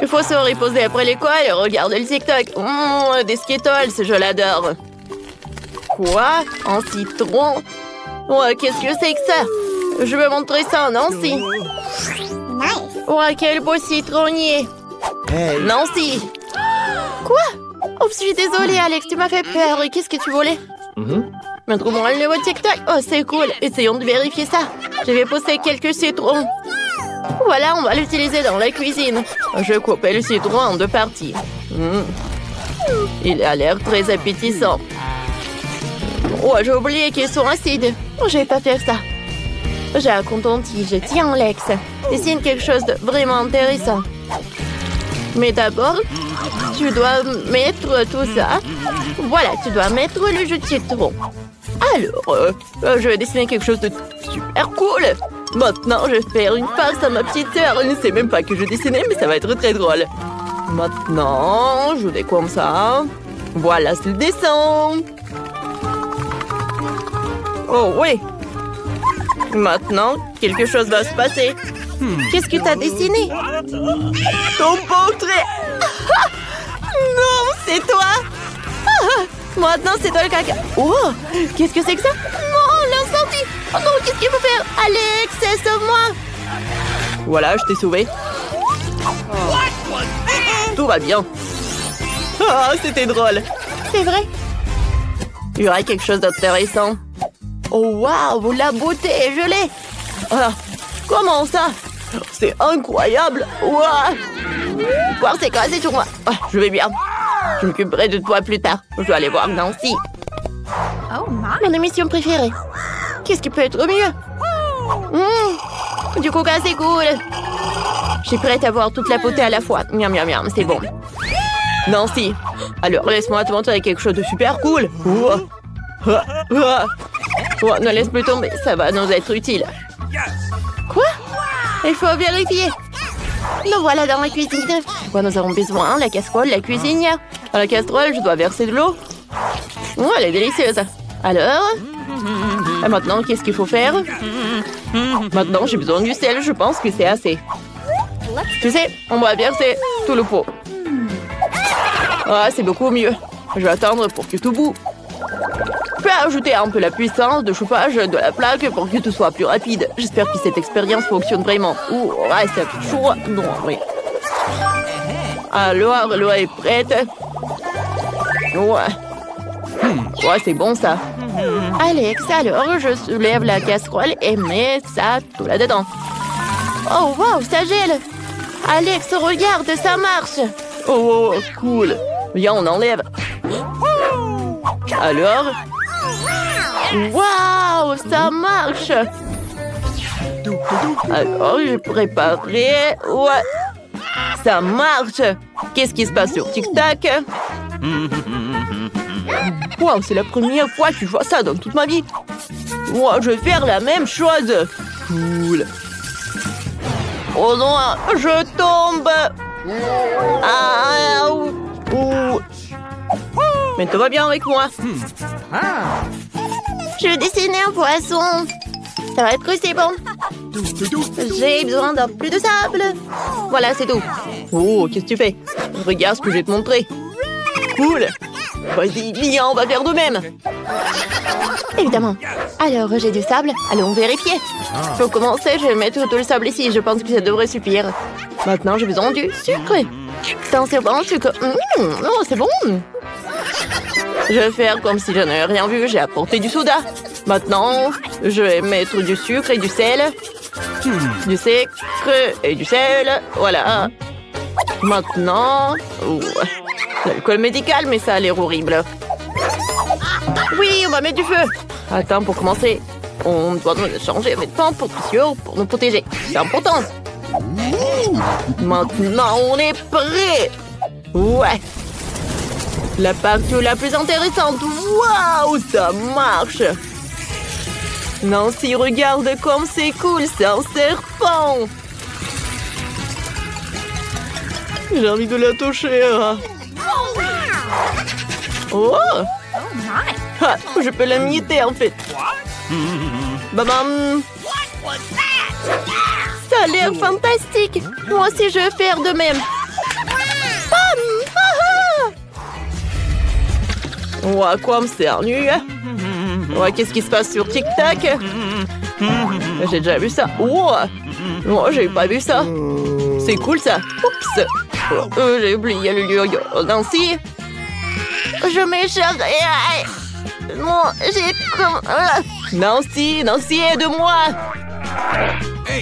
Il faut se reposer après l'école et regarder le TikTok. Des Skittles, je l'adore. Quoi? Un citron? Ouais, qu'est-ce que c'est que ça? Je veux montrer ça à Nancy. Ouais, quel beau citronnier. Hey. Nancy! Quoi? Oh, je suis désolée, Alex, tu m'as fait peur. Et qu'est-ce que tu voulais? Mais trouvons le nouveau TikTok. Oh, c'est cool. Essayons de vérifier ça. Je vais poster quelques citrons. Voilà, on va l'utiliser dans la cuisine. Je coupe le citron en 2 parties. Il a l'air très appétissant. Oh, j'ai oublié qu'ils sont acides. Oh, j'ai pas fait ça. J'ai un coton-tige. Tiens, Alex. Dessine quelque chose de vraiment intéressant. Mais d'abord, tu dois mettre tout ça. Voilà, tu dois mettre le jus de citron. Alors, je vais dessiner quelque chose de super cool. Maintenant, je vais faire une farce à ma petite sœur. Elle ne sait même pas que je dessinais, mais ça va être très drôle. Maintenant, je décompte ça. Voilà, c'est le dessin. Oh oui. Maintenant, quelque chose va se passer. Qu'est-ce que tu as dessiné? Ton portrait. Non, c'est toi. Maintenant, c'est toi le caca. Oh, qu'est-ce que c'est que ça? Non, l'incendie. Oh non, qu'est-ce qu'il faut faire? Alex, sauve-moi. Voilà, je t'ai sauvé. Tout va bien. Ah, c'était drôle. C'est vrai. Il y aura quelque chose d'intéressant. Oh, waouh, la beauté est gelée. Ah, comment ça? C'est incroyable. Waouh. Voir c'est cassé sur moi. Ah, je vais bien. Je m'occuperai de toi plus tard. Je dois aller voir Nancy. Oh my. Mon émission préférée. Qu'est-ce qui peut être mieux? Du coca, c'est cool. Je suis prête à voir toute la beauté à la fois. Miam, miam, miam, c'est bon. Nancy, alors laisse-moi te montrer quelque chose de super cool. Ne laisse plus tomber, ça va nous être utile. Quoi? Il faut vérifier. Nous voilà dans la cuisine. Quoi nous avons besoin? La casserole, la cuisinière. Dans la casserole, je dois verser de l'eau. Oh, elle est délicieuse. Alors? Et maintenant, qu'est-ce qu'il faut faire? Maintenant, j'ai besoin du sel. Je pense que c'est assez. Tu sais, on va verser tout le pot. Ah, c'est beaucoup mieux. Je vais attendre pour que tout bout. Je peux ajouter un peu la puissance de chauffage de la plaque pour que tout soit plus rapide. J'espère que cette expérience fonctionne vraiment. Ouh, ouais, c'est chaud. Non, oui. Alors, l'eau est prête. Ouais, c'est bon ça. Alex, alors je soulève la casserole et mets ça tout là-dedans. Oh, wow, ça gèle. Alex, regarde, ça marche. Oh, cool. Viens, on enlève. Alors? Waouh, ça marche. Alors, j'ai préparé. Ouais, ça marche. Qu'est-ce qui se passe sur TikTok? Waouh, c'est la première fois que je vois ça dans toute ma vie. Wow, je vais faire la même chose. Cool. Oh non, je tombe. Ah, ouh. Mais tout va bien avec moi. Je vais dessiner un poisson. Ça va être que c'est bon. J'ai besoin d'un peu de sable. Voilà, c'est tout. Oh, qu'est-ce que tu fais? Regarde ce que je vais te montrer. Cool. Vas-y, viens, on va faire de même. Évidemment. Alors, j'ai du sable. Allons vérifier. Pour commencer, je vais mettre tout le sable ici. Je pense que ça devrait suffire. Maintenant, j'ai besoin du sucre. C'est bon, sucre. Oh, c'est bon. Je vais faire comme si je n'avais rien vu. J'ai apporté du soda. Maintenant, je vais mettre du sucre et du sel. Du sucre et du sel. Voilà. Maintenant... l'alcool médical, mais ça a l'air horrible. Oui, on va mettre du feu. Attends, pour commencer, on doit changer avec vêtements pour nous protéger. C'est important. Maintenant, on est prêt. Ouais. La partie la plus intéressante. Waouh, ça marche. Nancy, regarde comme c'est cool. C'est un serpent. J'ai envie de la toucher. Oh. Ah, je peux la mietter en fait. Babam. Ça a l'air fantastique. Moi aussi je vais faire de même. Ouais, quoi me cernu? Ouais, qu'est-ce qui se passe sur TikTok? J'ai déjà vu ça. Oh, j'ai pas vu ça. C'est cool ça. Oups. J'ai oublié le lieu. Nancy? Je m'échappe. Non, j'ai comme... Nancy, aide-moi.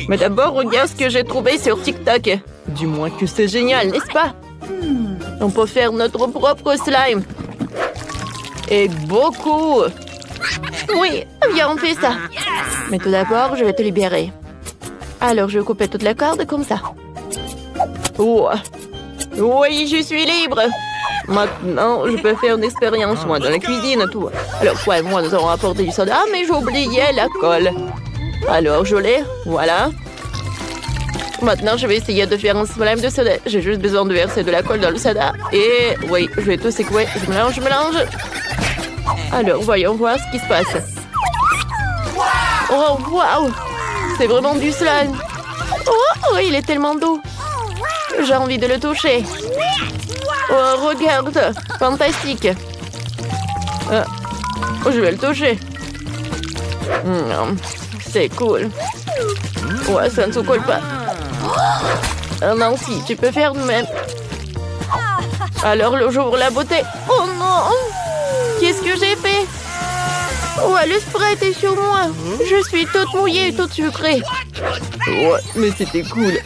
Mais d'abord, regarde ce que j'ai trouvé sur TikTok. Du moins que c'est génial, n'est-ce pas? On peut faire notre propre slime. Et beaucoup. Oui, viens, on fait ça. Mais tout d'abord, je vais te libérer. Alors, je vais couper toute la corde comme ça. Oh. Oui, je suis libre. Maintenant, je peux faire une expérience, moi, dans la cuisine, tout. Alors, toi et moi, nous allons apporter du soda, mais j'ai oublié la colle. Alors, je l'ai, voilà. Maintenant, je vais essayer de faire un slime de soda. J'ai juste besoin de verser de la colle dans le soda. Et oui, je vais tout secouer. Je mélange. Alors, voyons voir ce qui se passe. Oh, waouh! C'est vraiment du slime. Oh, il est tellement doux. J'ai envie de le toucher. Oh, regarde! Fantastique! Je vais le toucher. C'est cool. Ouais, ça ne se colle pas. Nancy, tu peux faire de même. Alors, j'ouvre la beauté. Oh non! Qu'est-ce que j'ai fait? Ouais, le spray était sur moi. Je suis toute mouillée et toute sucrée. Ouais, mais c'était cool.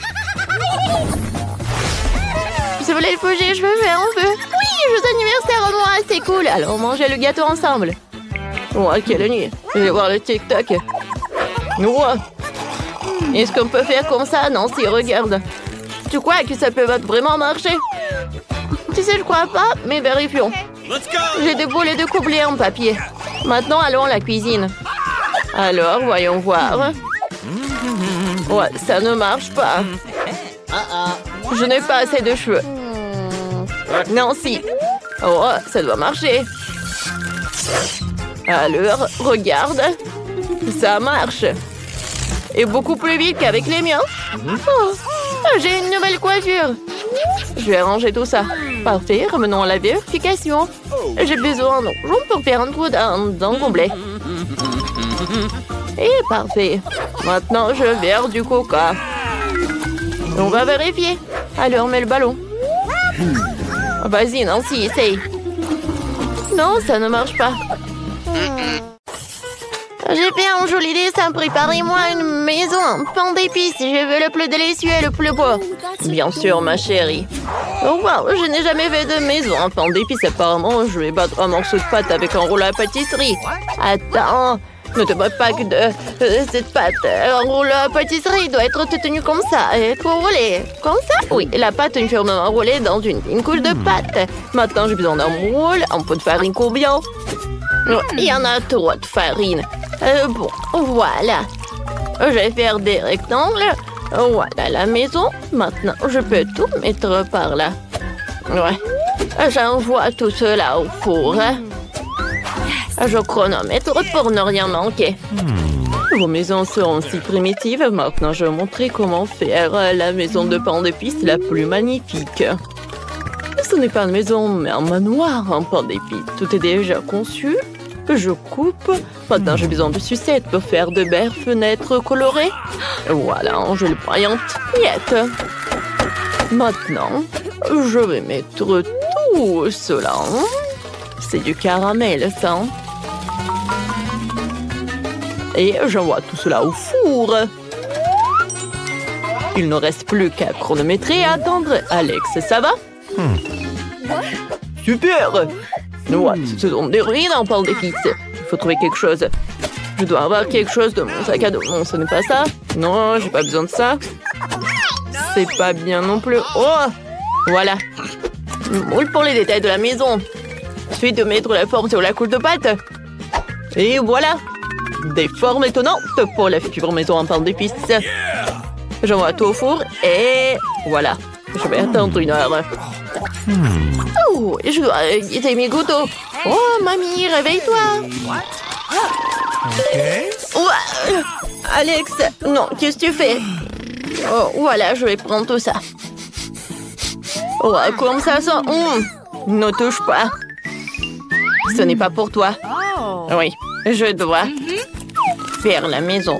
Vous voulez le fouger? Je veux faire un feu. Oui, joyeux anniversaire à moi, c'est cool. Alors, mangez le gâteau ensemble. Ouais, quelle nuit. Je vais voir le TikTok. Ouais. Est-ce qu'on peut faire comme ça? Non, si, regarde. Tu crois que ça peut vraiment marcher? Tu sais, je crois pas, mais vérifions. J'ai des boulets de coubler en papier. Maintenant, allons à la cuisine. Alors, voyons voir. Ouais, ça ne marche pas. Je n'ai pas assez de cheveux. Nancy. Oh, ça doit marcher. Alors, regarde. Ça marche. Et beaucoup plus vite qu'avec les miens. Oh, j'ai une nouvelle coiffure. Je vais arranger tout ça. Parfait, revenons à la vérification. J'ai besoin d'un jaune pour faire un trou dans complet. Et parfait. Maintenant, je verse du coca. On va vérifier. Alors, mets le ballon. Vas-y, Nancy, essaye. Non, ça ne marche pas. J'ai fait un joli dessin. Préparez-moi une maison en pain d'épices. Je veux le plus délicieux et le plus beau. Bien sûr, ma chérie. Oh, wow, je n'ai jamais fait de maison en pain d'épices. Apparemment, je vais battre un morceau de pâte avec un rouleau à pâtisserie. Attends, ne te moque pas que de cette pâte. Un rouleau à pâtisserie doit être tenu comme ça. Et être roulé. Comme ça? Oui, la pâte est fermement roulée dans une couche de pâte. Maintenant, j'ai besoin d'un moule. Un peu de farine combien? Il y en a trop de farine. Bon, voilà. Je vais faire des rectangles. Voilà la maison. Maintenant, je peux tout mettre par là. Ouais. J'envoie tout cela au four. Je chronomètre pour ne rien manquer. Vos maisons seront si primitives. Maintenant, je vais montrer comment faire la maison de pain d'épices la plus magnifique. Ce n'est pas une maison, mais un manoir en pain d'épices. Tout est déjà conçu. Je coupe. Maintenant, j'ai besoin de sucettes pour faire de belles fenêtres colorées. Voilà, je le pointe. Miette. Maintenant, je vais mettre tout cela. C'est du caramel, ça. Et j'envoie tout cela au four. Il ne reste plus qu'à chronométrer et attendre. Alex, ça va? Super! Ouais, ce sont des ruines en pain d'épices. Il faut trouver quelque chose. Je dois avoir quelque chose de mon sac à dos. Non, ce n'est pas ça. Non, j'ai pas besoin de ça. C'est pas bien non plus. Oh! Voilà. Moule pour les détails de la maison. Ensuite, de mettre la forme sur la couche de pâte. Et voilà. Des formes étonnantes pour la future maison en pain d'épices. J'envoie tout au four et voilà. Je vais attendre 1 heure. Oh, je dois guider mes gouttes. Oh, mamie, réveille-toi. Ouais. Alex, non, qu'est-ce que tu fais? Oh, voilà, je vais prendre tout ça. Oh, comme ça sent. Ne touche pas. Ce n'est pas pour toi. Oh. Oui, je dois faire la maison.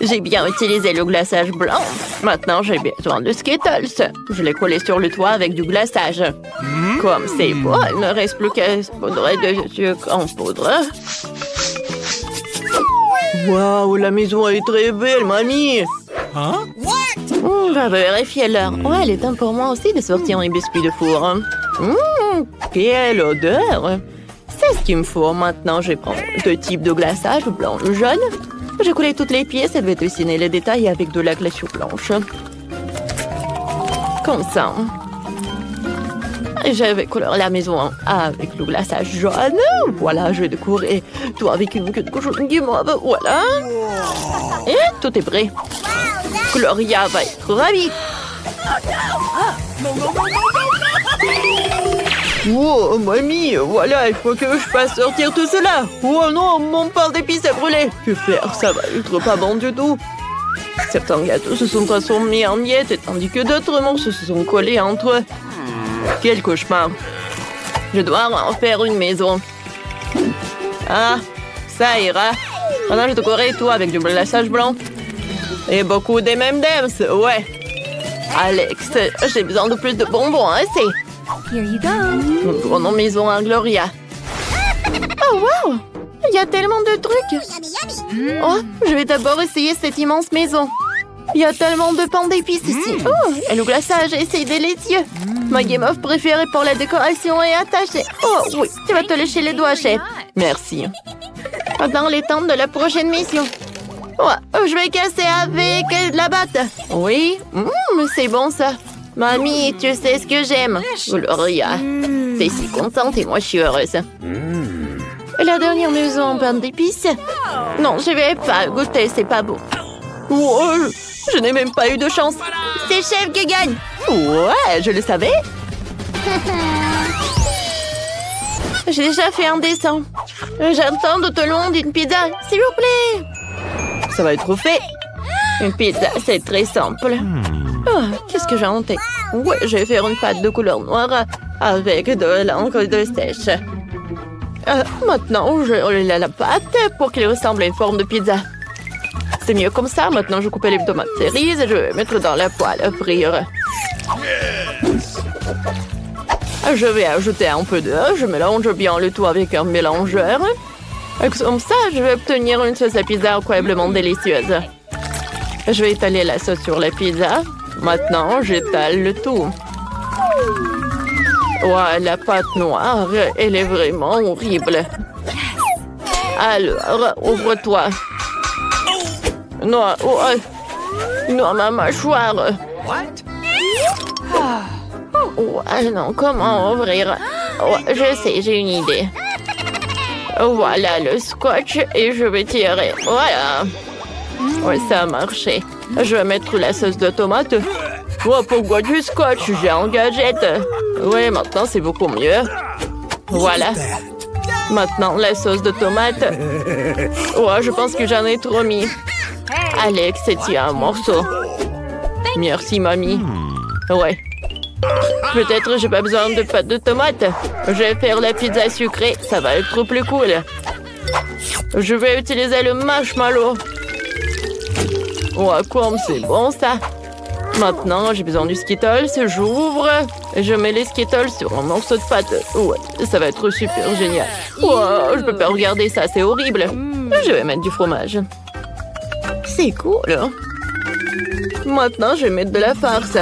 J'ai bien utilisé le glaçage blanc. Maintenant, j'ai besoin de Skittles. Je l'ai collé sur le toit avec du glaçage. Comme c'est beau, il ne reste plus qu'à saupoudrer de sucre en poudre. Waouh, la maison est très belle, mamie. On va vérifier l'heure. Ouais, il est temps pour moi aussi de sortir mes biscuits de four. Quelle odeur! C'est ce qu'il me faut. Maintenant, je prends deux types de glaçage, blanc ou jaune. J'ai collé toutes les pièces et vais dessiner les détails avec de la glaçure blanche. Comme ça. Je vais colorer la maison avec le glaçage jaune. Voilà, je vais décorer tout avec une queue de cochon guimauve. Voilà. Et tout est prêt. Gloria va être ravie. Oh, mamie, voilà, il faut que je fasse sortir tout cela. Oh non, mon pain d'épices a brûlé. Que faire? Ça va être pas bon du tout. Certains gâteaux se sont transformés en miettes, tandis que d'autres morceaux se sont collés entre eux. Quel cauchemar. Je dois en faire une maison. Ah, ça ira. Maintenant, je décorerai tout avec du glaçage blanc. Et beaucoup d'M&M's, ouais. Alex, j'ai besoin de plus de bonbons, hein, c'est... Here you go. Nous prenons maison à Gloria. Oh, wow! Il y a tellement de trucs. Oh, je vais d'abord essayer cette immense maison. Il y a tellement de pain d'épices ici. Oh, et le glaçage, c'est délicieux. Ma guimauve préférée pour la décoration est attachée. Oh, oui, tu vas te lécher les doigts, chef. Merci. Maintenant, les temps de la prochaine mission. Ouais, je vais casser avec de la batte. Oui, c'est bon ça. Mamie, tu sais ce que j'aime. Gloria, t'es si contente et moi je suis heureuse. La dernière maison en pain d'épices. Non, je vais pas goûter, c'est pas beau. Oh, je n'ai même pas eu de chance. C'est chef qui gagne. Ouais, je le savais. J'ai déjà fait un dessin. J'attends tout au long d'une pizza, s'il vous plaît. Ça va être fait. Une pizza, c'est très simple. Oh, qu'est-ce que j'ai inventé? Ouais, je vais faire une pâte de couleur noire avec de l'encre de sèche. Maintenant, je roule la pâte pour qu'elle ressemble à une forme de pizza. C'est mieux comme ça. Maintenant, je coupe les tomates cerises et je vais mettre dans la poêle à frire. Je vais ajouter un peu d'eau. Je mélange bien le tout avec un mélangeur. Et comme ça, je vais obtenir une sauce à pizza incroyablement délicieuse. Je vais étaler la sauce sur la pizza. Maintenant, j'étale le tout. Ouais, la pâte noire, elle est vraiment horrible. Alors, ouvre-toi. Non, oh, non, ma mâchoire. Ouais, non, comment ouvrir? Ouais, je sais, j'ai une idée. Voilà le scotch et je vais tirer. Voilà. Ouais, ça a marché. Je vais mettre la sauce de tomate. Oh, pourquoi du scotch? J'ai un gadget. Ouais, maintenant c'est beaucoup mieux. Voilà. Maintenant, la sauce de tomate. Ouais, je pense que j'en ai trop mis. Alex, tiens un morceau. Merci, mamie. Ouais. Peut-être j'ai pas besoin de pâte de tomate. Je vais faire la pizza sucrée. Ça va être plus cool. Je vais utiliser le marshmallow. Ouais, comme c'est bon ça. Maintenant, j'ai besoin du Skittles. J'ouvre. Je mets les Skittles sur un morceau de pâte. Ouais, ça va être super génial. Ouais, je peux pas regarder ça, c'est horrible. Je vais mettre du fromage. C'est cool. Maintenant, je vais mettre de la farce.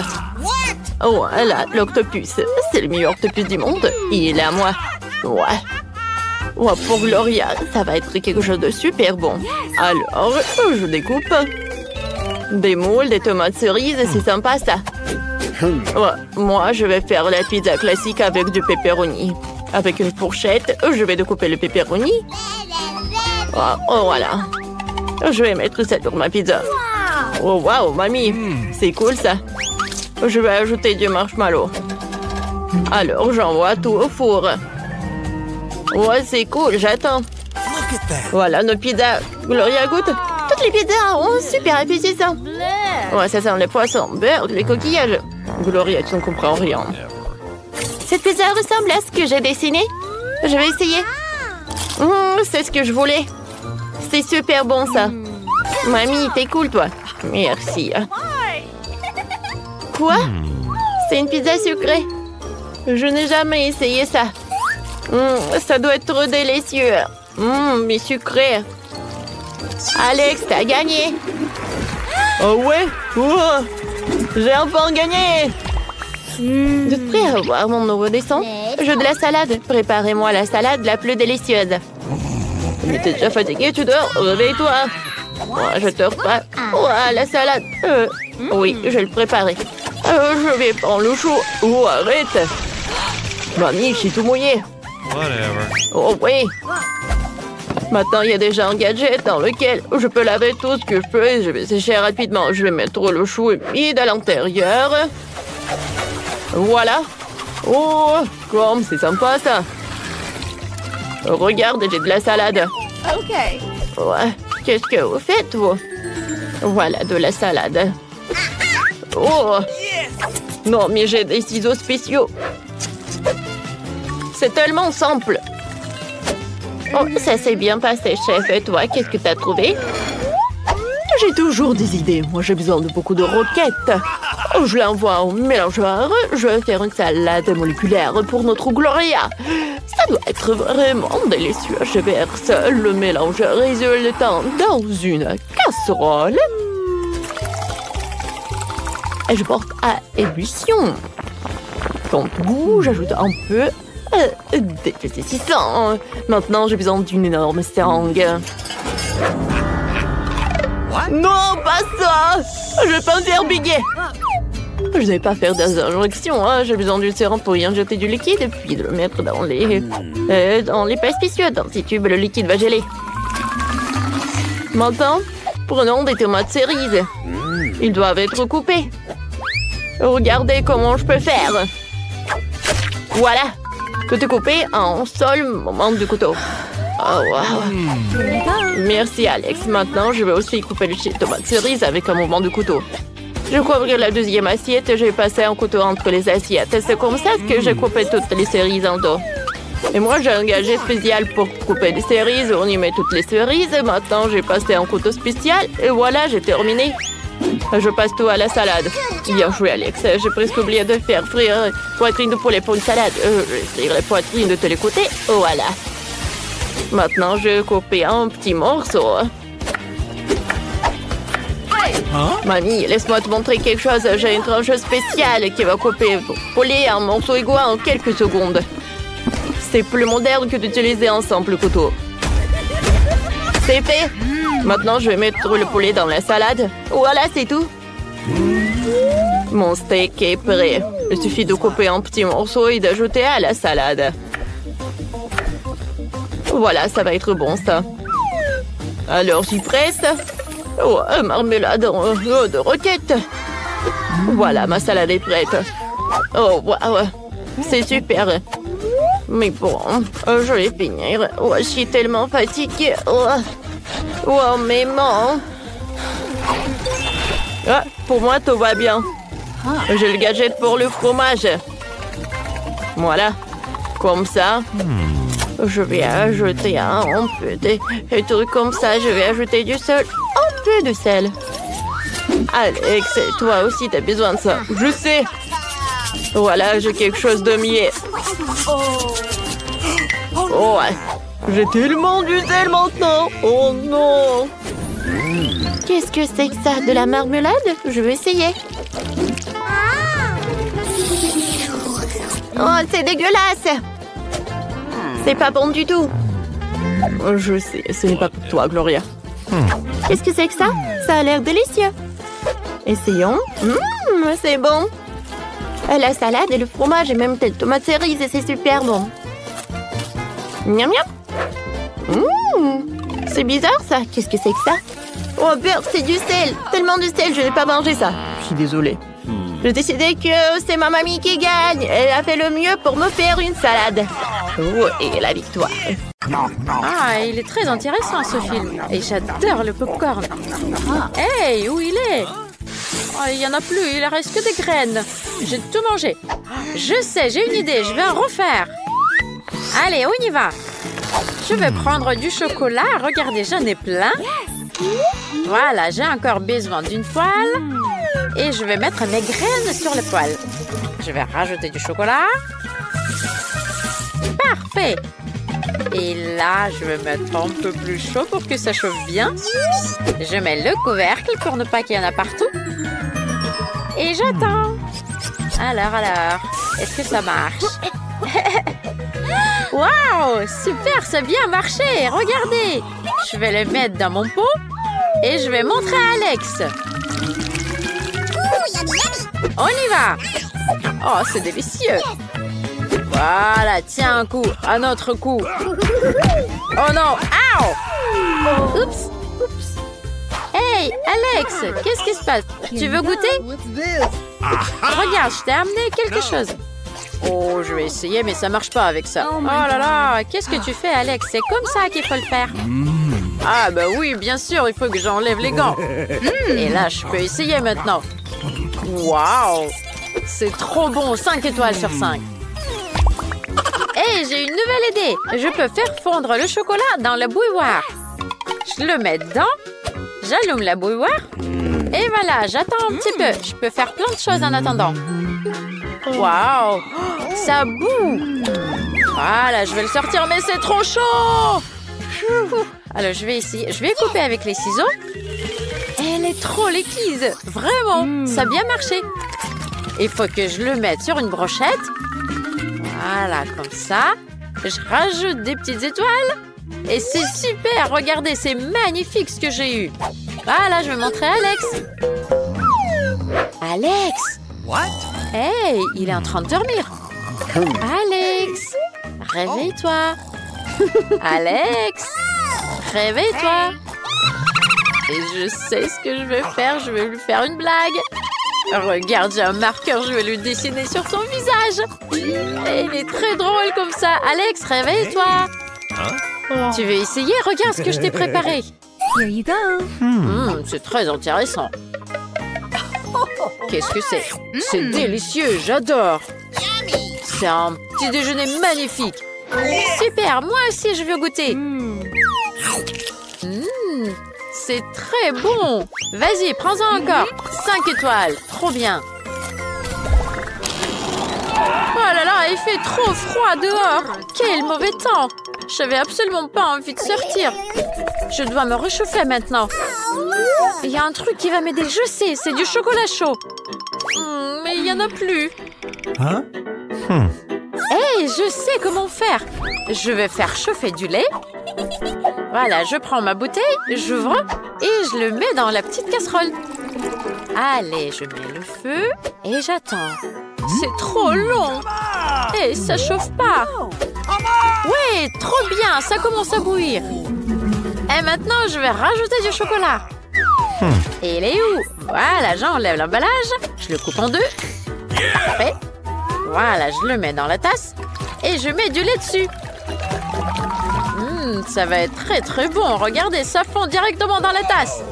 Voilà, l'octopus. C'est le meilleur octopus du monde. Il est à moi. Ouais. Ouais, pour Gloria, ça va être quelque chose de super bon. Alors, je découpe. Des moules, des tomates cerises, c'est sympa ça. Ouais, moi, je vais faire la pizza classique avec du pepperoni. Avec une fourchette, je vais découper le pepperoni. Oh, voilà. Je vais mettre ça sur ma pizza. Oh, waouh, mamie, c'est cool ça. Je vais ajouter du marshmallow. Alors, j'envoie tout au four. Ouais, c'est cool, j'attends. Voilà nos pizzas. Gloria goûte. Toutes les pizzas ont super appétissant. Ouais, ça sent les poissons, beurre, les coquillages. Gloria, tu ne comprends rien. Cette pizza ressemble à ce que j'ai dessiné. Je vais essayer. C'est ce que je voulais. C'est super bon, ça. Mamie, t'es cool, toi. Merci. Quoi? C'est une pizza sucrée. Je n'ai jamais essayé ça. Ça doit être trop délicieux. Mais sucré. Alex, t'as gagné. Oh ouais? J'ai enfin gagné. Vous êtes prêts à voir mon nouveau dessin? Jeu de la salade. Préparez-moi la salade la plus délicieuse. Mais t'es déjà fatigué, tu dors? Réveille-toi. Je dors pas. La salade. Oui, je vais le préparer. Je vais prendre l'eau chaud. Arrête. Mamie, je suis tout mouillé. Oh oui. Maintenant, il y a déjà un gadget dans lequel je peux laver tout ce que je peux et je vais sécher rapidement. Je vais mettre le chou humide à l'intérieur. Voilà. Comme c'est sympa, ça. Regarde, j'ai de la salade. OK. Ouais. Qu'est-ce que vous faites, vous? Voilà, de la salade. Non, mais j'ai des ciseaux spéciaux. C'est tellement simple. Ça s'est bien passé, chef. Et toi, qu'est-ce que t'as trouvé? J'ai toujours des idées. Moi, j'ai besoin de beaucoup de roquettes. Je l'envoie au mélangeur. Je vais faire une salade moléculaire pour notre Gloria. Ça doit être vraiment délicieux. Je verse le mélange résultant dans une casserole. Et je porte à ébullition. Quand tout, j'ajoute un peu d'épaississant. Maintenant, j'ai besoin d'une énorme seringue. Non, pas ça! Je vais pas me faire biguer. Je ne vais pas faire des injections. J'ai besoin d'une seringue pour y injecter du liquide et puis de le mettre dans les pas spécieux. Dans ces tubes, le liquide va geler. Maintenant, prenons des tomates cerises. Ils doivent être coupés. Regardez comment je peux faire. Voilà. Tout est coupé en seul moment du couteau. Wow. Merci, Alex. Maintenant, je vais aussi couper les tomates cerises avec un mouvement de couteau. Je vais ouvrir la deuxième assiette et je vais passer un couteau entre les assiettes. C'est comme ça que j'ai coupé toutes les cerises en dos. Et moi, j'ai un gadget spécial pour couper des cerises. On y met toutes les cerises. Maintenant, j'ai passé un couteau spécial. Et voilà, j'ai terminé. Je passe tout à la salade. Bien joué, Alex. J'ai presque oublié de faire frire poitrine de poulet pour une salade. Je vais frire les poitrines de tous les côtés. Voilà. Maintenant, je vais couper un petit morceau. Mamie, laisse-moi te montrer quelque chose. J'ai une tranche spéciale qui va couper le poulet en morceaux égaux en quelques secondes. C'est plus moderne que d'utiliser un simple couteau. C'est fait. Maintenant, je vais mettre le poulet dans la salade. Voilà, c'est tout. Mon steak est prêt. Il suffit de couper en petits morceaux et d'ajouter à la salade. Voilà, ça va être bon, ça. Alors, j'y presse. Marmelade de roquette. Voilà, ma salade est prête. Waouh. C'est super. Mais bon, je vais finir. Je suis tellement fatiguée. Mais non. Pour moi, tout va bien. J'ai le gadget pour le fromage. Voilà. Comme ça. Je vais ajouter un peu de trucs comme ça. Je vais ajouter du sel. Un peu de sel. Alex, toi aussi, t'as besoin de ça. Je sais. Voilà, j'ai quelque chose de mieux. Ouais. J'ai tellement du sel maintenant. Oh non. Qu'est-ce que c'est que ça? De la marmelade? Je vais essayer. C'est dégueulasse. C'est pas bon du tout. Je sais, ce n'est pas pour toi, Gloria. Qu'est-ce que c'est que ça? Ça a l'air délicieux. Essayons. C'est bon. La salade et le fromage et même des tomates cerises, c'est super bon. Miam miam. C'est bizarre ça. Qu'est-ce que c'est que ça? Oh merde, c'est du sel. Tellement de sel, je n'ai pas mangé ça. Je suis désolée. J'ai décidé que c'est ma mamie qui gagne. Elle a fait le mieux pour me faire une salade. Et la victoire. Il est très intéressant ce film. Et j'adore le popcorn. Hey, où il est? Oh, il n'y en a plus, il ne reste que des graines. J'ai tout mangé. Je sais, j'ai une idée, je vais en refaire. Allez, on y va. Je vais prendre du chocolat. Regardez, j'en ai plein. Voilà, j'ai encore besoin d'une poêle. Et je vais mettre mes graines sur la poêle. Je vais rajouter du chocolat. Parfait. Et là, je vais mettre un peu plus chaud pour que ça chauffe bien. Je mets le couvercle pour ne pas qu'il y en a partout. Et j'attends. Alors, est-ce que ça marche? Waouh, super, ça a bien marché. Regardez. Je vais le mettre dans mon pot et je vais montrer à Alex. On y va. Oh, c'est délicieux. Voilà, tiens un coup, un autre coup. Oh non, ouh. Oups. Hey, Alex, qu'est-ce qui se passe? Tu veux goûter? Regarde, je t'ai amené quelque chose. Oh, je vais essayer, mais ça marche pas avec ça. Oh là là, qu'est-ce que tu fais, Alex? C'est comme ça qu'il faut le faire. Ah bah oui, bien sûr, il faut que j'enlève les gants. Et là, je peux essayer maintenant. Waouh, c'est trop bon, 5 étoiles sur 5. Hey, j'ai une nouvelle idée. Je peux faire fondre le chocolat dans la bouilloire. Je le mets dedans, j'allume la bouilloire. Et voilà, j'attends un petit peu. Je peux faire plein de choses en attendant. Waouh, ça boue. Voilà, je vais le sortir, mais c'est trop chaud. Alors, je vais essayer. Je vais couper avec les ciseaux. Elle est trop liquide. Vraiment, ça a bien marché. Il faut que je le mette sur une brochette. Voilà, comme ça. Je rajoute des petites étoiles. Et c'est super. Regardez, c'est magnifique ce que j'ai eu. Voilà, je vais montrer à Alex. Alex! What? Hey, il est en train de dormir. Alex! Réveille-toi. Alex! Réveille-toi. Et je sais ce que je vais faire. Je vais lui faire une blague. Regarde, j'ai un marqueur. Je vais lui dessiner sur son visage. Et il est très drôle comme ça. Alex, réveille-toi. Hein? Tu veux essayer? Regarde ce que je t'ai préparé. Here you go. C'est très intéressant. Qu'est-ce que c'est? C'est délicieux, j'adore. C'est un petit déjeuner magnifique. Super, moi aussi je veux goûter. C'est très bon. Vas-y, prends-en encore. 5 étoiles, trop bien. Oh là là, il fait trop froid dehors. Quel mauvais temps. J'avais absolument pas envie de sortir. Je dois me réchauffer maintenant. Il y a un truc qui va m'aider, je sais, c'est du chocolat chaud. Mais il n'y en a plus. Hein? Hey, je sais comment faire. Je vais faire chauffer du lait. Voilà, je prends ma bouteille, j'ouvre et je le mets dans la petite casserole. Allez, je mets le feu et j'attends. C'est trop long. Et ça chauffe pas. Ouais, trop bien, ça commence à bouillir. Et maintenant, je vais rajouter du chocolat. Et il est où? Voilà, j'enlève l'emballage. Je le coupe en deux. Parfait. Voilà, je le mets dans la tasse. Et je mets du lait dessus. Ça va être très très bon. Regardez, ça fond directement dans la tasse.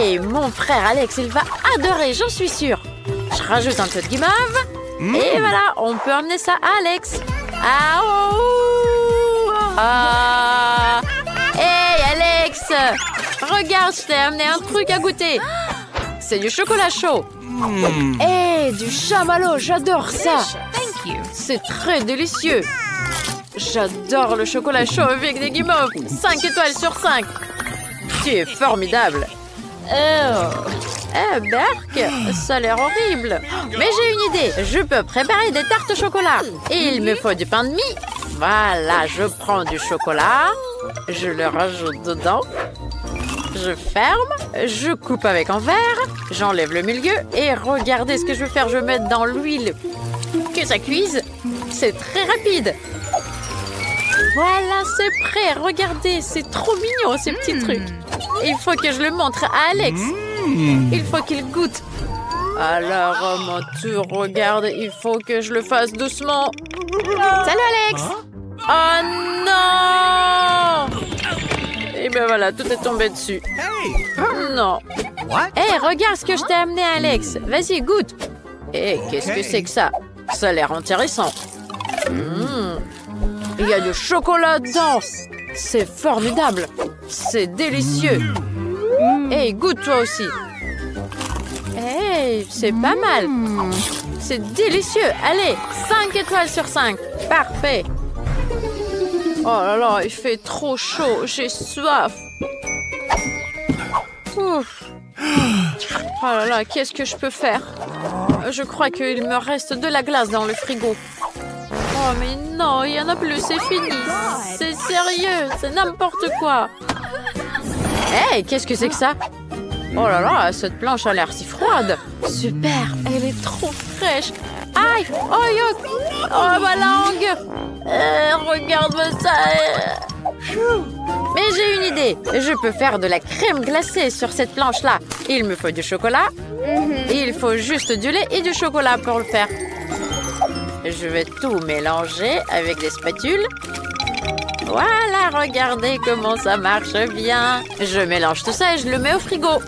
Et mon frère Alex, il va adorer, j'en suis sûre. Je rajoute un peu de guimauve. Et voilà, on peut emmener ça à Alex. Hey Alex! Regarde, je t'ai amené un truc à goûter. C'est du chocolat chaud. Hey, du chamallow, j'adore ça. C'est très délicieux. J'adore le chocolat chaud avec des guimauves. 5 étoiles sur 5. Tu es formidable. Berk, ça a l'air horrible. Mais j'ai une idée. Je peux préparer des tartes au chocolat. Et il me faut du pain de mie. Voilà, je prends du chocolat. Je le rajoute dedans. Je ferme. Je coupe avec un verre. J'enlève le milieu. Et regardez ce que je vais faire. Je vais mettre dans l'huile. Que ça cuise. C'est très rapide. Voilà, c'est prêt. Regardez, c'est trop mignon ces petits trucs. Il faut que je le montre à Alex. Il faut qu'il goûte. Alors, à mon tour, regarde, il faut que je le fasse doucement. Salut Alex. Oh non! Et ben voilà, tout est tombé dessus. Non, Hé, regarde ce que je t'ai amené, Alex. Vas-y, goûte. Hé, qu'est-ce que c'est que ça? Ça a l'air intéressant. Il y a du chocolat dedans. C'est formidable. C'est délicieux. Hé, goûte toi aussi. Hé, c'est pas mal. C'est délicieux. Allez, 5 étoiles sur 5. Parfait. Oh là là, il fait trop chaud. J'ai soif. Ouf. Oh là là, qu'est-ce que je peux faire? Je crois qu'il me reste de la glace dans le frigo. Oh mais non, il n'y en a plus, c'est fini. C'est sérieux, c'est n'importe quoi. Hé, qu'est-ce que c'est que ça? Oh là là, cette planche a l'air si froide. Super, elle est trop fraîche. Aïe, oh yuck. Oh ma langue. Regarde-moi ça. Mais j'ai une idée. Je peux faire de la crème glacée sur cette planche-là. Il me faut du chocolat. Il faut juste du lait et du chocolat pour le faire. Je vais tout mélanger avec des spatules. Voilà, regardez comment ça marche bien. Je mélange tout ça et je le mets au frigo.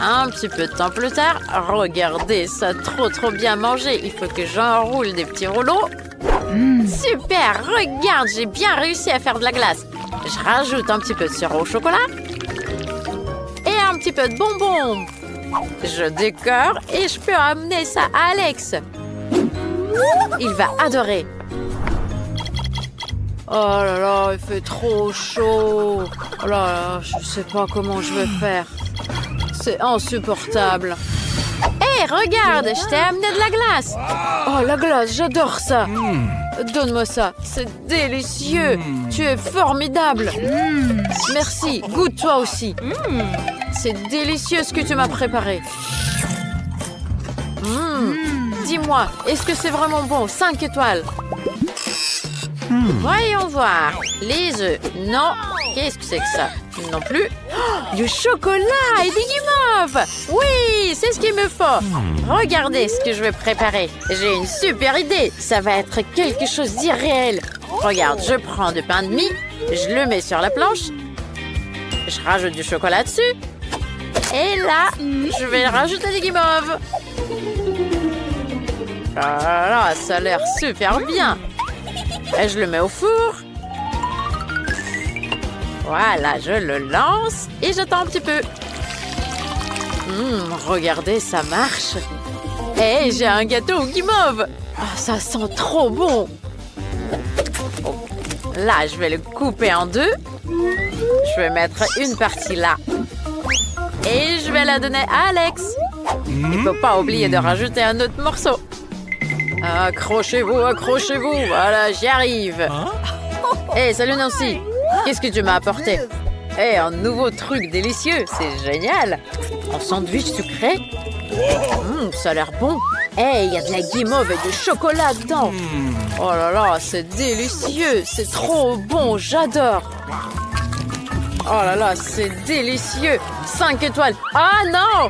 Un petit peu de temps plus tard, regardez, ça a trop bien mangé. Il faut que j'enroule des petits rouleaux. Super, regarde, j'ai bien réussi à faire de la glace. Je rajoute un petit peu de sirop au chocolat et un petit peu de bonbons. Je décore et je peux amener ça à Alex. Il va adorer. Oh là là, il fait trop chaud. Oh là là, je sais pas comment je vais faire. C'est insupportable. Hé, regarde, je t'ai amené de la glace. Oh, la glace, j'adore ça. Donne-moi ça, c'est délicieux. Tu es formidable. Merci, goûte toi aussi. C'est délicieux ce que tu m'as préparé. Dis-moi, est-ce que c'est vraiment bon? 5 étoiles. Voyons voir. Les œufs, non. Qu'est-ce que c'est que ça? Non plus. Oh, du chocolat et des guimauves. Oui, c'est ce qu'il me faut. Regardez ce que je vais préparer. J'ai une super idée. Ça va être quelque chose d'irréel. Regarde, je prends du pain de mie, je le mets sur la planche, je rajoute du chocolat dessus, et là, je vais rajouter des guimauves. Ah là là, ça a l'air super bien. Et je le mets au four. Voilà, je le lance et j'attends un petit peu. Regardez, ça marche. Et j'ai un gâteau aux guimauves. Oh, ça sent trop bon. Oh, là, je vais le couper en deux. Je vais mettre une partie là. Et je vais la donner à Alex. Il ne faut pas oublier de rajouter un autre morceau. Accrochez-vous, accrochez-vous. Voilà, j'y arrive. Hey, salut Nancy. Qu'est-ce que tu m'as apporté? Hey, un nouveau truc délicieux. C'est génial. Un sandwich sucré. Ça a l'air bon. Hey, il y a de la guimauve et du chocolat dedans. Oh là là, c'est délicieux. C'est trop bon, j'adore. Oh là là, c'est délicieux. 5 étoiles. Ah non!